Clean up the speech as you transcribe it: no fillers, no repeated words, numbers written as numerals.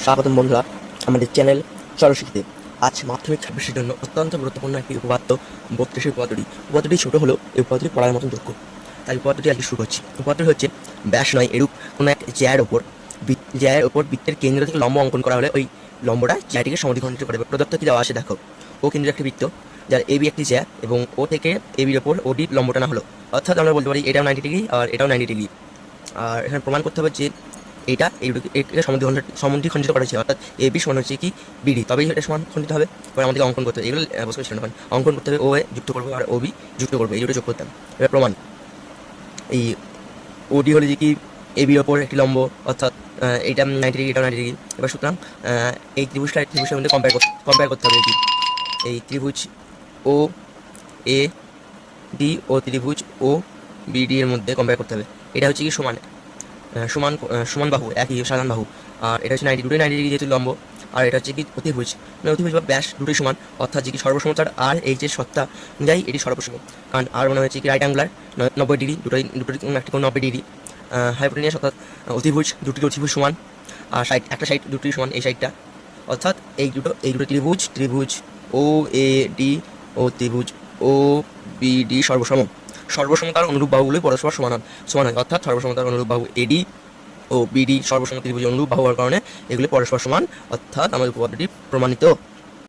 স্বাগতম বন্ধুরা আমাদের চ্যানেল চলো শিখতে। আজ মাধ্যমিক 26-এর জন্য অত্যন্ত গুরুত্বপূর্ণ একটি উপপাদ্য 32-এর উপপাদ্যটি ছোট হলেও এই উপপাদ্যটি পড়ার মতন যোগ্য। তাই উপপাদ্যটি আজকে শুরু করছি। উপপাদ্যটি হচ্ছে ব্যাস নয় এরূপ কোনো এক জ্যায়ের ওপর বৃত্তের কেন্দ্র থেকে লম্ব অঙ্কন করা হলে ওই লম্বটা জ্যাটিকে সমদ্বিখণ্ডিত করবে। প্রদত্ত কি দেওয়া আছে দেখো, ও কেন্দ্রের একটি বৃত্ত যার এবি একটি জ্যা এবং ও থেকে এবির ওপর ওডির লম্ব টানা হলো, অর্থাৎ আমরা বলতে পারি এটাও 90 ডিগ্রি আর এটাও 90 ডিগ্রি। আর এখানে প্রমাণ করতে হবে যে এইটা এটাকে সমদ্বিখণ্ডিত করা হয়েছে, অর্থাৎ এ বি সমান হচ্ছে কি বিডি, তবেই এটা সমান খণ্ডিত হবে। এবার আমাদেরকে অঙ্কন করতে হবে, এগুলো বসে ছিল না, অঙ্কন করতে হবে। ও এ যুক্ত করবো আর ও বি যুক্ত করবো, এই দুটো যোগ করতাম। এবার প্রমাণ, এই ওডি হলে যে কি এ বির ওপর একটি লম্ব, অর্থাৎ এইটা 90 ডিগ্রি এটাও 90 ডিগ্রি। এবার সুতরাং এই ত্রিভুজের মধ্যে কম্পেয়ার করতে হবে। এই ত্রিভুজ ও এ ডি ও ত্রিভুজ ও বিডি এর মধ্যে কম্পেয়ার করতে হবে। এটা হচ্ছে কি সমান বাহু, একই সাধারণ বাহু। আর এটা হচ্ছে 90 ডিগ্রি যেহেতু লম্ব, আর এটা হচ্ছে কি অতিভুজ, মানে অতিভুজ বা ব্যাস দুটোই সমান, অর্থাৎ যে কি সর্বসমতার আর এই যে সত্তা অনুযায়ী এটি সর্বসম। কারণ আর মনে হচ্ছে কি রাইট অ্যাঙ্গুলার 90 ডিগ্রি, দুটোই একটি কোণ 90 ডিগ্রি। হাইপোটেনিয়াস অর্থাৎ অতিভুজ, দুটি অতিভুজ সমান, আর একটা সাইড দুটি সমান এই সাইডটা, অর্থাৎ এই দুটো ত্রিভুজ ও এ ডি ও ত্রিভুজ ও বি ডি সর্বসমতার অনুরূপ বাহুগুলোই পরস্পর সমান হয়, অর্থাৎ সর্বসমতার অনুরূপ বাহু এডি ও বিডি সর্বসম ত্রিভুজ অনুরূপ বাহু হওয়ার কারণে এগুলি পরস্পর সমান, অর্থাৎ আমাদের উপপাদ্যটি প্রমাণিত।